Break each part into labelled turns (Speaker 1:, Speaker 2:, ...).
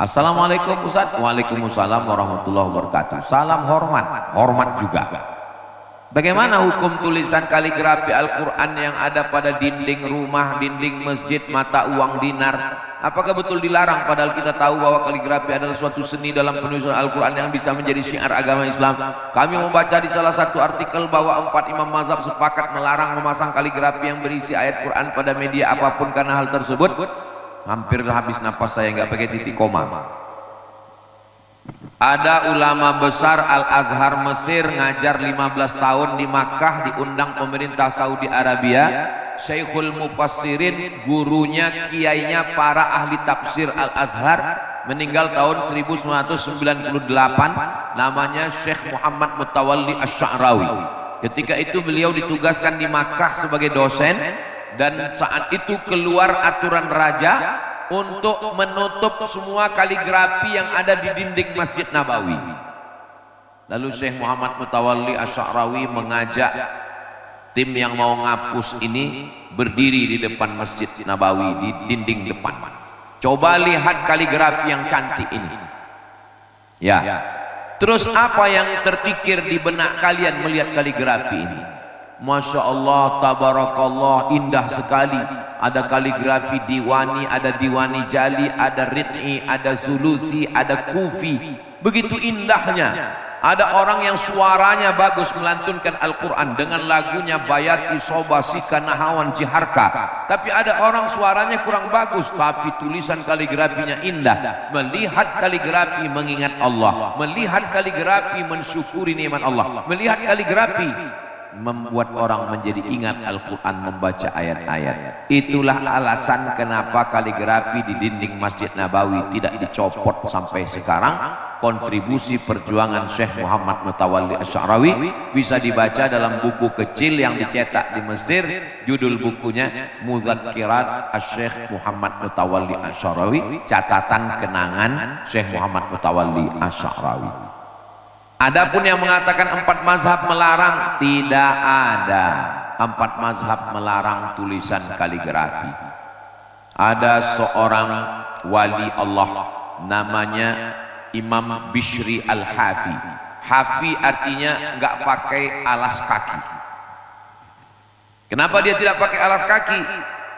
Speaker 1: Assalamualaikum Ustaz. Waalaikumsalam warahmatullahi wabarakatuh. Salam hormat, hormat juga. Bagaimana hukum tulisan kaligrafi Al-Quran yang ada pada dinding rumah, dinding masjid, mata uang dinar? Apakah betul dilarang padahal kita tahu bahwa kaligrafi adalah suatu seni dalam penulisan Al-Quran yang bisa menjadi syiar agama Islam? Kami membaca di salah satu artikel bahwa 4 imam mazhab sepakat melarang memasang kaligrafi yang berisi ayat Quran pada media apapun karena hal tersebut. Hampir habis nafas saya nggak pakai titik koma. Ada ulama besar Al-Azhar Mesir ngajar 15 tahun di Makkah, diundang pemerintah Saudi Arabia. Syekhul Mufassirin, gurunya, kiainya para ahli tafsir Al-Azhar, meninggal tahun 1998, namanya Syekh Muhammad Mutawalli Asy-Sya'rawi. Ketika itu beliau ditugaskan di Makkah sebagai dosen, dan saat itu keluar aturan raja untuk menutup semua kaligrafi yang ada di dinding Masjid Nabawi. Lalu Syekh Muhammad Mutawalli Asy-Sya'rawi mengajak tim yang mau ngapus ini berdiri di depan Masjid Nabawi, di dinding depan. Coba lihat kaligrafi yang cantik ini. Ya. Terus apa yang terpikir di benak kalian melihat kaligrafi ini? Masya Allah, tabarakallah, indah sekali. Ada kaligrafi diwani, ada diwani jali, ada rit'i, ada zulusi, ada kufi. Begitu indahnya. Ada orang yang suaranya bagus melantunkan Al-Quran dengan lagunya Bayati Sobasika Nahawan Jiharka. Tapi ada orang suaranya kurang bagus, tapi tulisan kaligrafinya indah. Melihat kaligrafi mengingat Allah, melihat kaligrafi mensyukuri nikmat Allah, melihat kaligrafi membuat orang menjadi ingat Al-Quran, membaca ayat-ayat. Itulah alasan kenapa kaligrafi di dinding Masjid Nabawi tidak dicopot sampai sekarang. Kontribusi perjuangan Syekh Muhammad Mutawalli Asy-Sya'rawi bisa dibaca dalam buku kecil yang dicetak di Mesir. Judul bukunya Mudzakirat Asy-Syekh Muhammad Mutawalli Asy-Sya'rawi, catatan kenangan Syekh Muhammad Mutawalli Asy-Sya'rawi. Adapun yang mengatakan 4 mazhab melarang, tidak ada 4 mazhab melarang tulisan kaligrafi. Ada seorang wali Allah namanya Imam Bishri Al-Hafi. Hafi artinya nggak pakai alas kaki. Kenapa dia tidak pakai alas kaki?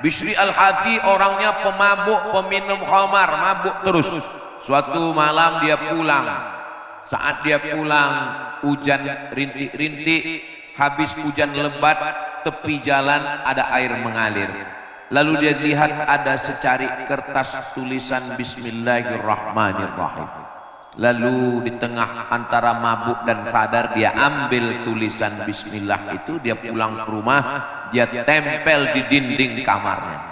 Speaker 1: Bishri Al-Hafi orangnya pemabuk, peminum khamar, mabuk terus. Suatu malam dia pulang. Saat dia pulang, hujan rintik-rintik, habis hujan lebat, tepi jalan ada air mengalir. Lalu dia lihat ada secari kertas tulisan Bismillahirrahmanirrahim. Lalu di tengah antara mabuk dan sadar, dia ambil tulisan Bismillah itu, dia pulang ke rumah, dia tempel di dinding kamarnya.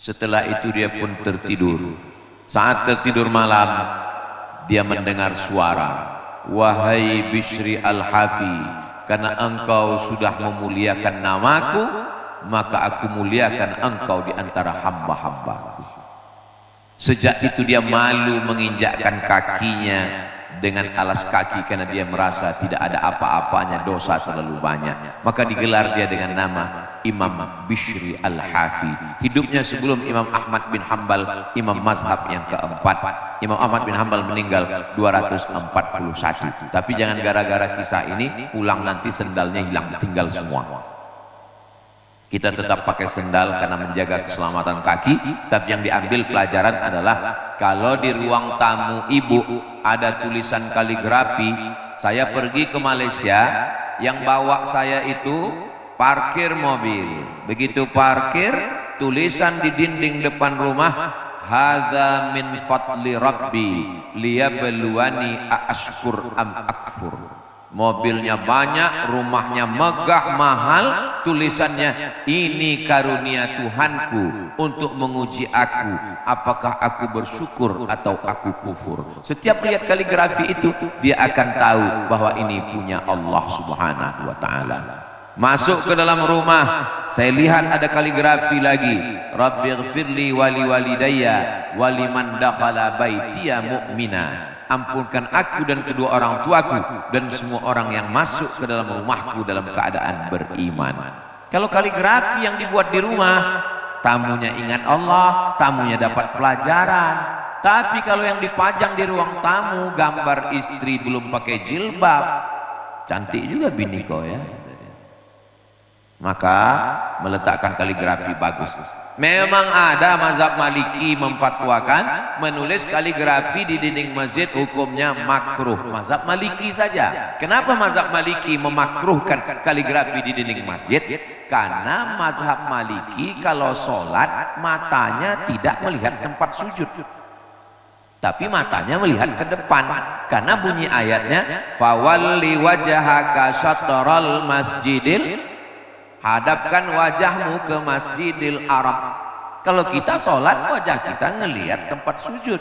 Speaker 1: Setelah itu dia pun tertidur. Saat tertidur malam, dia mendengar suara, wahai Bishri Al-Hafi, karena engkau sudah memuliakan namaku, maka aku muliakan engkau di antara hamba-hambaku. Sejak itu dia malu menginjakkan kakinya dengan alas kaki karena dia merasa tidak ada apa-apanya, dosa terlalu banyak. Maka digelar dia dengan nama Imam Bishri Al-Hafi. Hidupnya sebelum Imam Ahmad bin Hanbal, imam mazhab yang keempat. Imam Ahmad bin Hanbal meninggal 241. Tapi jangan gara-gara kisah ini pulang nanti sendalnya hilang, tinggal semua. Kita tetap pakai sendal karena menjaga keselamatan kaki. Tapi yang diambil pelajaran adalah kalau di ruang tamu ibu ada tulisan kaligrafi. Saya pergi ke Malaysia, yang bawa saya itu parkir mobil. Begitu parkir, tulisan di dinding depan rumah, hadza min fadli rabbi liyabluwani aashkur am akfur. Mobilnya banyak, rumahnya megah mahal, tulisannya ini karunia Tuhanku untuk menguji aku, apakah aku bersyukur atau aku kufur. Setiap lihat kaligrafi itu, dia akan tahu bahwa ini punya Allah Subhanahu wa ta'ala. Masuk ke dalam rumah, saya lihat ada kaligrafi lagi, Rabbighfirli wali walidayya waliman dakhala baitiya mu'mina. Ampunkan aku dan kedua orang tuaku dan semua orang yang masuk ke dalam rumahku dalam keadaan beriman. Kalau kaligrafi yang dibuat di rumah, tamunya ingat Allah, tamunya dapat pelajaran. Tapi kalau yang dipajang di ruang tamu gambar istri belum pakai jilbab, cantik juga bini kau ya, maka meletakkan kaligrafi bagus. Memang ada mazhab Maliki memfatwakan menulis kaligrafi di dinding masjid hukumnya makruh. Mazhab Maliki saja. Kenapa mazhab Maliki memakruhkan kaligrafi di dinding masjid? Karena mazhab Maliki kalau sholat matanya tidak melihat tempat sujud, tapi matanya melihat ke depan. Karena bunyi ayatnya, fawalli wajhaka syatral masjidil, hadapkan wajahmu ke Masjidil Haram. Kalau kita sholat wajah kita ngelihat tempat sujud.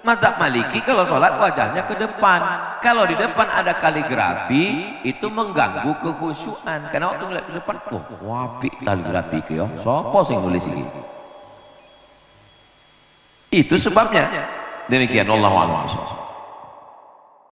Speaker 1: Mazhab Maliki kalau sholat wajahnya ke depan. Kalau di depan ada kaligrafi itu mengganggu kekhusyuan. Karena waktu ngeliat ke depan, oh wapi kaligrafi ke yo, sopo sing nulis ini. Itu sebabnya. Demikian, Allahu a'lam.